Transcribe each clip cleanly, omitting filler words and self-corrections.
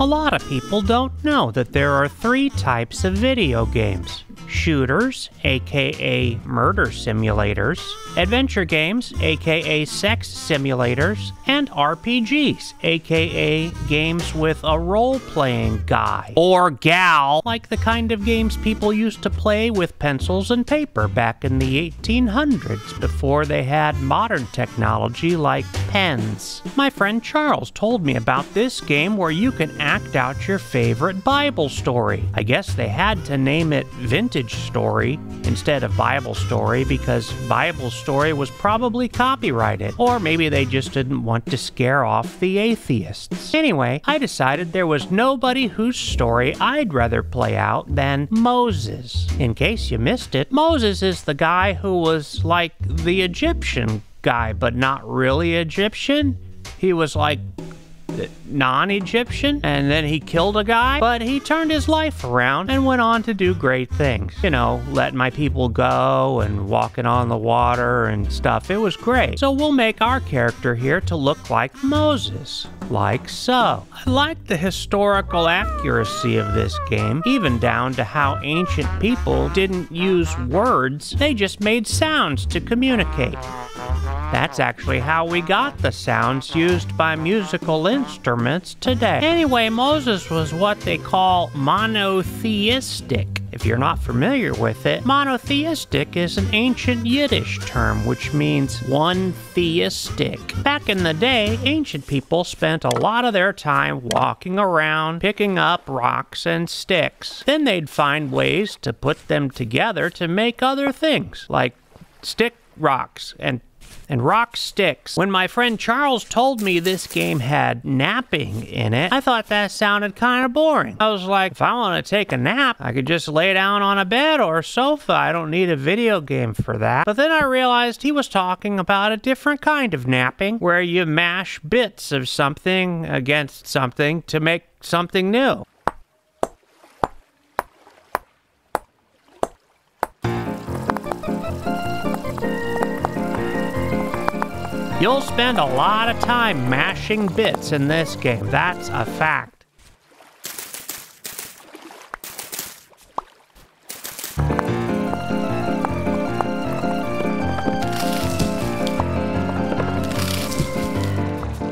A lot of people don't know that there are 3 types of video games. Shooters, aka murder simulators, adventure games, aka sex simulators, and RPGs, aka games with a role-playing guy or gal, like the kind of games people used to play with pencils and paper back in the 1800s before they had modern technology like pens. My friend Charles told me about this game where you can act out your favorite Bible story. I guess they had to name it Vintage Story instead of Bible Story because Bible Story was probably copyrighted, or maybe they just didn't want to scare off the atheists. Anyway, I decided there was nobody whose story I'd rather play out than Moses. In case you missed it, Moses is the guy who was like the Egyptian guy, but not really Egyptian. He was like non-Egyptian, and then he killed a guy, but he turned his life around and went on to do great things. You know, letting my people go and walking on the water and stuff. It was great. So we'll make our character here to look like Moses, like so. I like the historical accuracy of this game, even down to how ancient people didn't use words, they just made sounds to communicate. That's actually how we got the sounds used by musical instruments today. Anyway, Moses was what they call monotheistic. If you're not familiar with it, monotheistic is an ancient Yiddish term which means one theistic. Back in the day, ancient people spent a lot of their time walking around, picking up rocks and sticks. Then they'd find ways to put them together to make other things, like stick rocks and rock sticks. When my friend Charles told me this game had napping in it, I thought that sounded kind of boring. I was like, if I want to take a nap, I could just lay down on a bed or a sofa. I don't need a video game for that. But then I realized he was talking about a different kind of napping, where you mash bits of something against something to make something new. You'll spend a lot of time mashing bits in this game. That's a fact.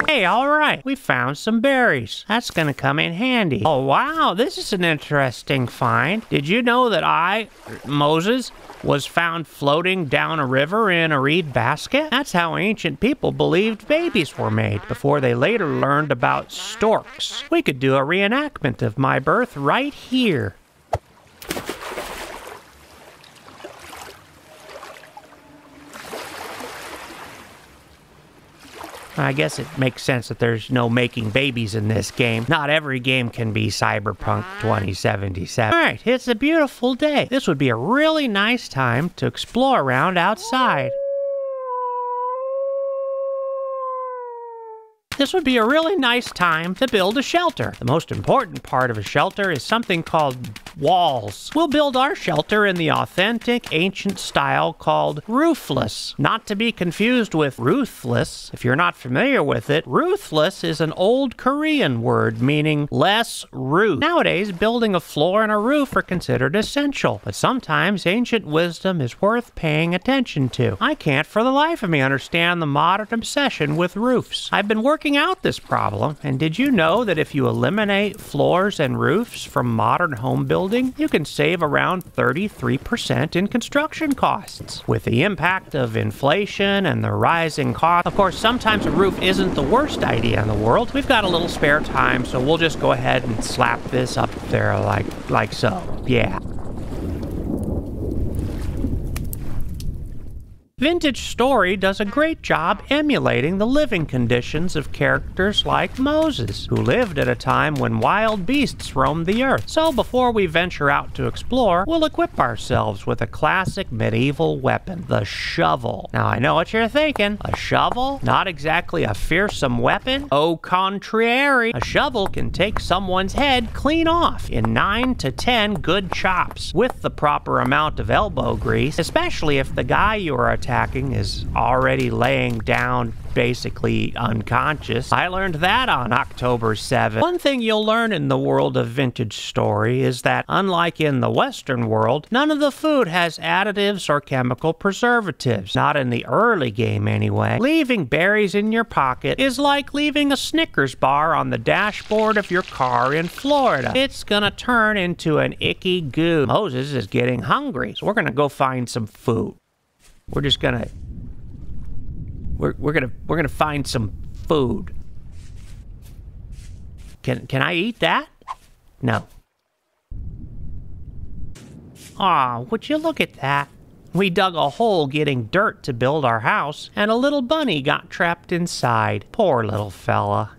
Hey, alright, we found some berries. That's gonna come in handy. Oh wow, this is an interesting find. Did you know that Moses, was found floating down a river in a reed basket? That's how ancient people believed babies were made, before they later learned about storks. We could do a reenactment of my birth right here. I guess it makes sense that there's no making babies in this game. Not every game can be Cyberpunk 2077. Alright, it's a beautiful day. This would be a really nice time to explore around outside. This would be a really nice time to build a shelter. The most important part of a shelter is something called walls. We'll build our shelter in the authentic ancient style called roofless. Not to be confused with ruthless. If you're not familiar with it, ruthless is an old Korean word meaning less root. Nowadays, building a floor and a roof are considered essential, but sometimes ancient wisdom is worth paying attention to. I can't for the life of me understand the modern obsession with roofs. I've been working out this problem, and did you know that if you eliminate floors and roofs from modern home building, you can save around 33% in construction costs? With the impact of inflation and the rising cost, of course, sometimes a roof isn't the worst idea in the world. We've got a little spare time, so we'll just go ahead and slap this up there like so. Yeah. Vintage Story does a great job emulating the living conditions of characters like Moses, who lived at a time when wild beasts roamed the earth. So before we venture out to explore, we'll equip ourselves with a classic medieval weapon, the shovel. Now I know what you're thinking. A shovel? Not exactly a fearsome weapon? Au contraire, a shovel can take someone's head clean off in 9 to 10 good chops, with the proper amount of elbow grease, especially if the guy you are attacking attacking is already laying down basically unconscious. I learned that on October 7th. One thing you'll learn in the world of vintage story is that, unlike in the Western world, none of the food has additives or chemical preservatives. Not in the early game anyway. Leaving berries in your pocket is like leaving a Snickers bar on the dashboard of your car in Florida. It's gonna turn into an icky goo. Moses is getting hungry, so we're gonna go find some food. We're just gonna We're gonna find some food. Can I eat that? No. Aw, would you look at that? We dug a hole getting dirt to build our house, and a little bunny got trapped inside. Poor little fella.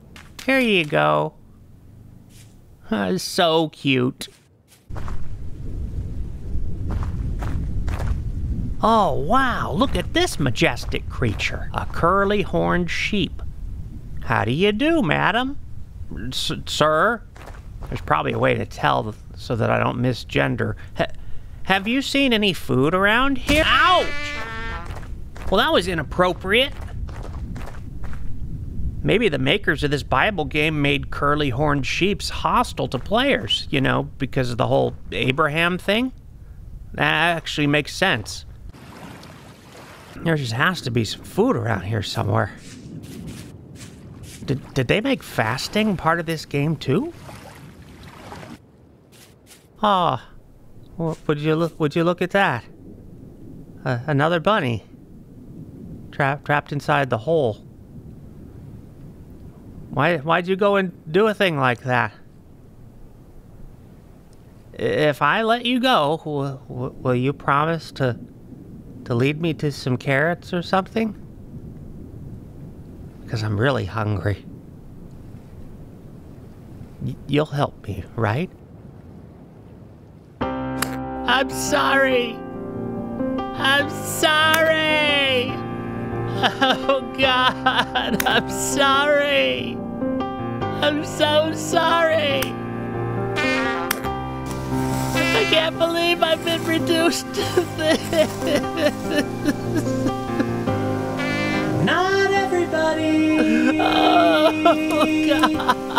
Here you go. So cute. Oh, wow, look at this majestic creature. A curly-horned sheep. How do you do, madam? Sir? There's probably a way to tell so that I don't misgender. Have you seen any food around here? Ouch! Well, that was inappropriate. Maybe the makers of this Bible game made curly-horned sheeps hostile to players, you know, because of the whole Abraham thing. That actually makes sense. There just has to be some food around here somewhere. Did they make fasting part of this game too? Ah, oh, would you look at that? Another bunny trapped inside the hole. Why'd you go and do a thing like that? If I let you go, will you promise to lead me to some carrots or something? Because I'm really hungry. You'll help me, right? I'm sorry. I'm sorry. Oh, God, I'm sorry. I'm so sorry. I can't believe I've been reduced to this. Not everybody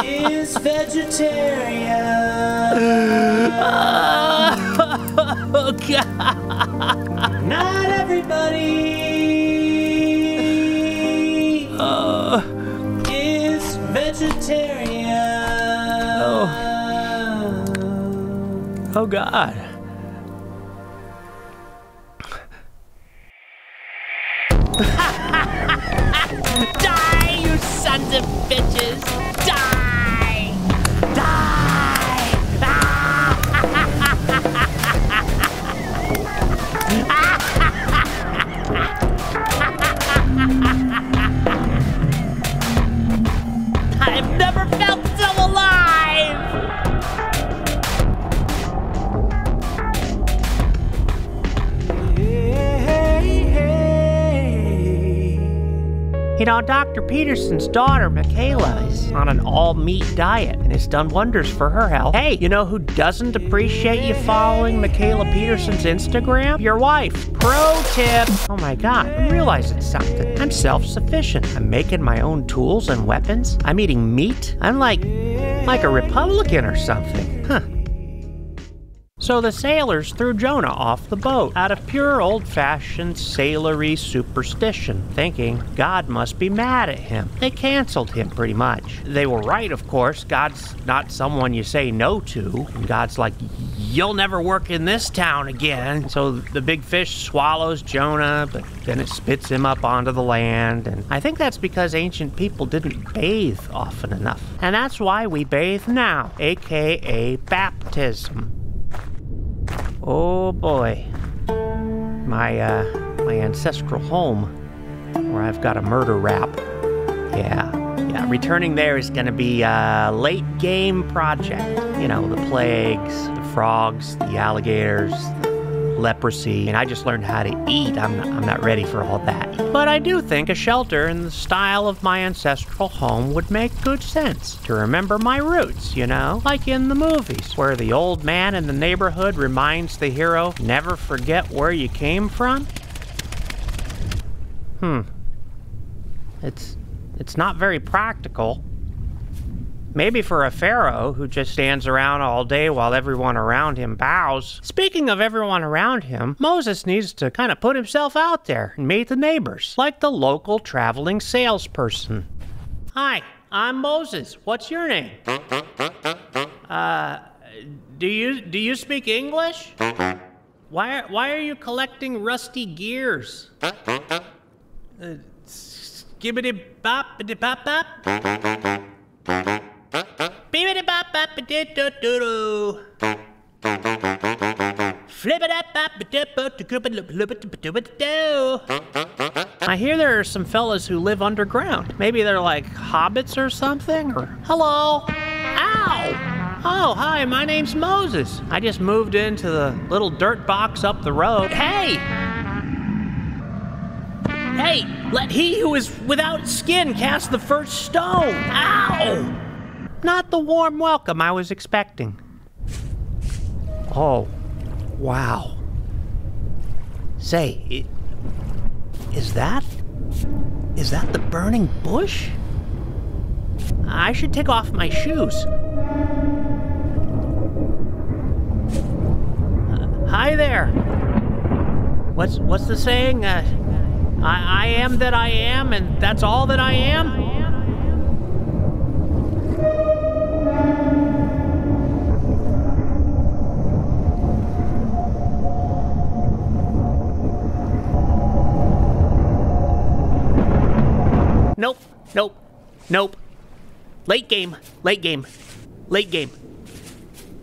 is vegetarian. Oh, God. Not everybody is vegetarian. Oh, God. Die, you sons of bitches! Die! Die! I've never felt so alive! You know, Dr. Peterson's daughter, Michaela, is on an all-meat diet, and it's done wonders for her health. Hey, you know who doesn't appreciate you following Michaela Peterson's Instagram? Your wife. Pro tip. Oh my God, I'm realizing something. I'm self-sufficient. I'm making my own tools and weapons. I'm eating meat. I'm like a Republican or something. Huh. So the sailors threw Jonah off the boat out of pure old-fashioned sailory superstition, thinking God must be mad at him. They canceled him pretty much. They were right, of course. God's not someone you say no to. And God's like, you'll never work in this town again. So the big fish swallows Jonah, but then it spits him up onto the land. And I think that's because ancient people didn't bathe often enough. And that's why we bathe now, aka baptism. Oh boy, my ancestral home, where I've got a murder rap. Yeah, returning there is gonna be a late game project. You know, the plagues, the frogs, the alligators, the leprosy, and I just learned how to eat. I'm not ready for all that. But I do think a shelter in the style of my ancestral home would make good sense to remember my roots, you know? Like in the movies, where the old man in the neighborhood reminds the hero, never forget where you came from. It's not very practical. Maybe for a pharaoh who just stands around all day while everyone around him bows. Speaking of everyone around him, Moses needs to kind of put himself out there and meet the neighbors, like the local traveling salesperson. Hi, I'm Moses. What's your name? Do you speak English? Why are you collecting rusty gears? Skibbity bop bop bop. Bibbidi bop bop doo doo doo. I hear there are some fellas who live underground. Maybe they're like hobbits or something. Or, hello. Ow. Oh, hi, my name's Moses. I just moved into the little dirt box up the road. Hey! Hey, let he who is without skin cast the first stone. Ow! Not the warm welcome I was expecting. Oh, wow. Say, is that the burning bush? I should take off my shoes. Hi there. What's the saying? I am that I am, and that's all that I am? Nope. Late game.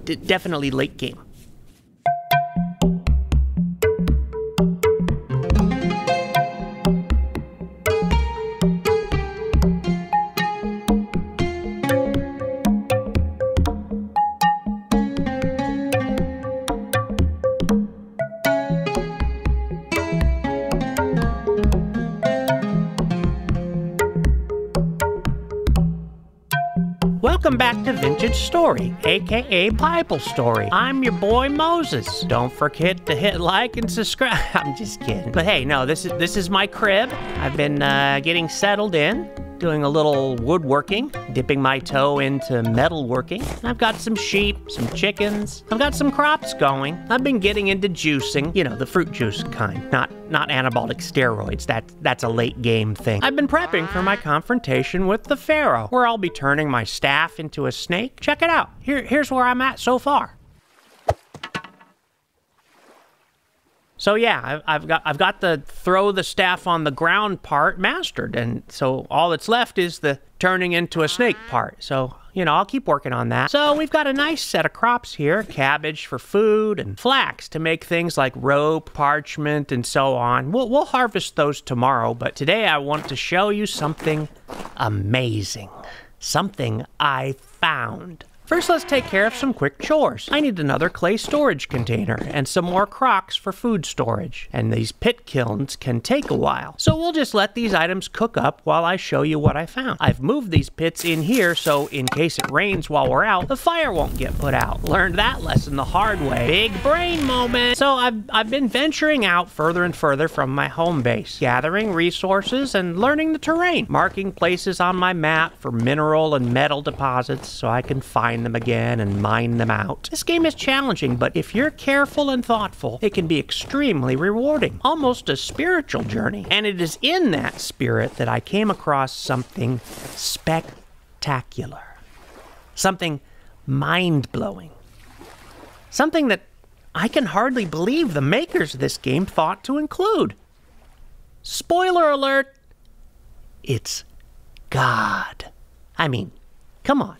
Definitely late game. Welcome back to Vintage Story, aka Bible Story. I'm your boy Moses. Don't forget to hit like and subscribe. I'm just kidding. But hey, no, this is my crib. I've been getting settled in, doing a little woodworking, dipping my toe into metalworking. I've got some sheep, some chickens. I've got some crops going. I've been getting into juicing, you know, the fruit juice kind, not anabolic steroids. That's a late game thing. I've been prepping for my confrontation with the pharaoh, where I'll be turning my staff into a snake. Check it out. Here's where I'm at so far. So yeah, I've got the throw the staff on the ground part mastered, and so all that's left is the turning into a snake part. So, you know, I'll keep working on that. So we've got a nice set of crops here, cabbage for food and flax to make things like rope, parchment, and so on. We'll harvest those tomorrow, but today I want to show you something amazing. Something I found. First, let's take care of some quick chores. I need another clay storage container and some more crocks for food storage. And these pit kilns can take a while. So we'll just let these items cook up while I show you what I found. I've moved these pits in here so in case it rains while we're out, the fire won't get put out. Learned that lesson the hard way. Big brain moment. So I've been venturing out further and further from my home base, gathering resources and learning the terrain, marking places on my map for mineral and metal deposits so I can find them again and mine them out. This game is challenging, but if you're careful and thoughtful, it can be extremely rewarding, almost a spiritual journey. And it is in that spirit that I came across something spectacular, something mind-blowing, something that I can hardly believe the makers of this game thought to include. Spoiler alert, it's God. I mean, come on.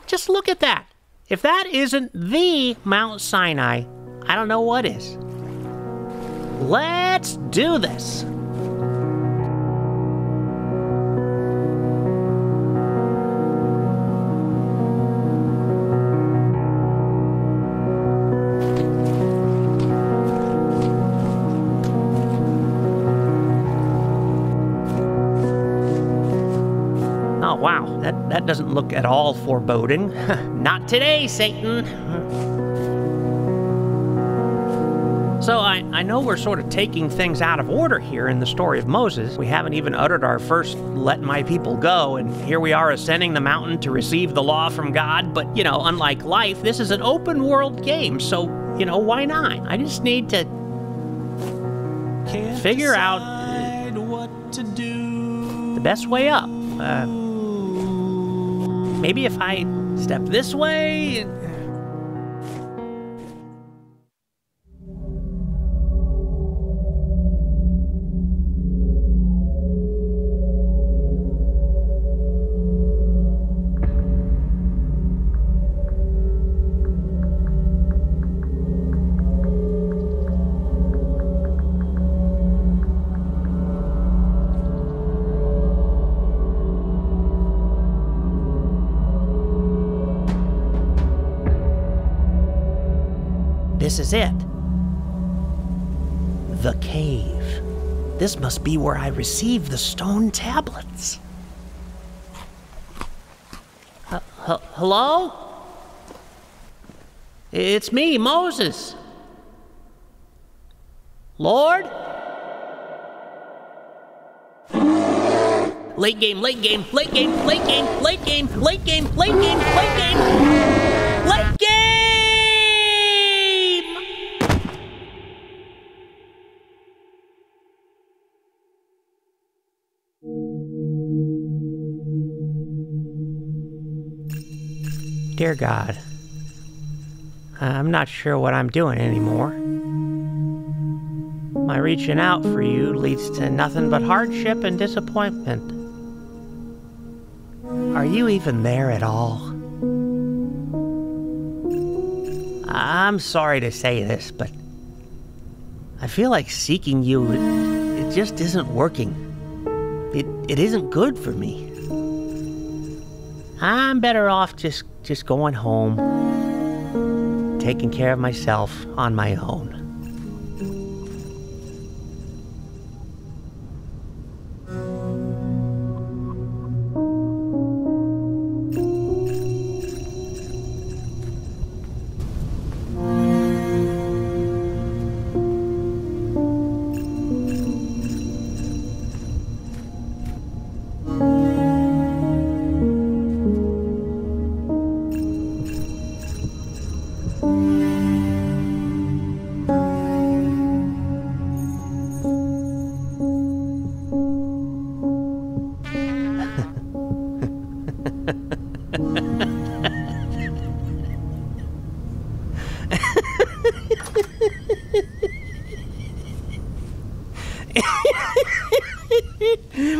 Just look at that. If that isn't the Mount Sinai, I don't know what is. Let's do this. Oh, wow, that doesn't look at all foreboding. Not today, Satan. So I know we're sort of taking things out of order here in the story of Moses. We haven't even uttered our first "let my people go," and here we are ascending the mountain to receive the law from God. But, you know, unlike life, this is an open world game, so, you know, why not? I just need to figure out what to do. the best way up. Maybe if I step this way. This is it. The cave. This must be where I received the stone tablets. Hello? It's me, Moses. Lord? Late game, late game, late game, late game, late game, late game, late game, late game, late game! Dear God, I'm not sure what I'm doing anymore. My reaching out for you leads to nothing but hardship and disappointment. Are you even there at all? I'm sorry to say this, but I feel like seeking you, it just isn't working. It isn't good for me. I'm better off just going home, taking care of myself on my own.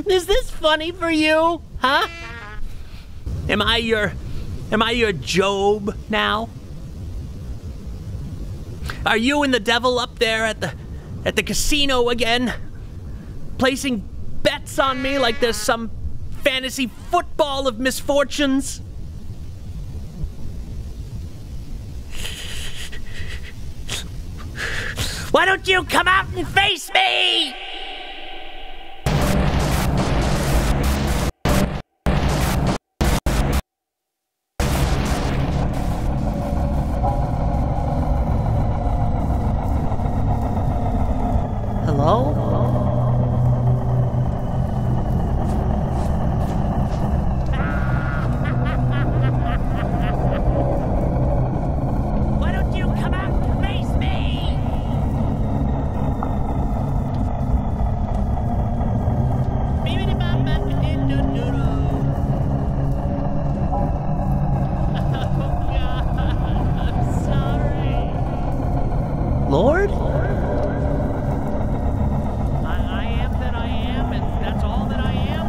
Is this funny for you, huh? Am I your Job now? Are you and the devil up there at the casino again, placing bets on me like there's some fantasy football of misfortunes? Why don't you come out and face me? Hello? Why don't you come out and face me? I'm sorry. Lord? I am that I am, and that's all that I am.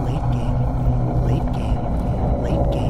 Late game, late game, late game.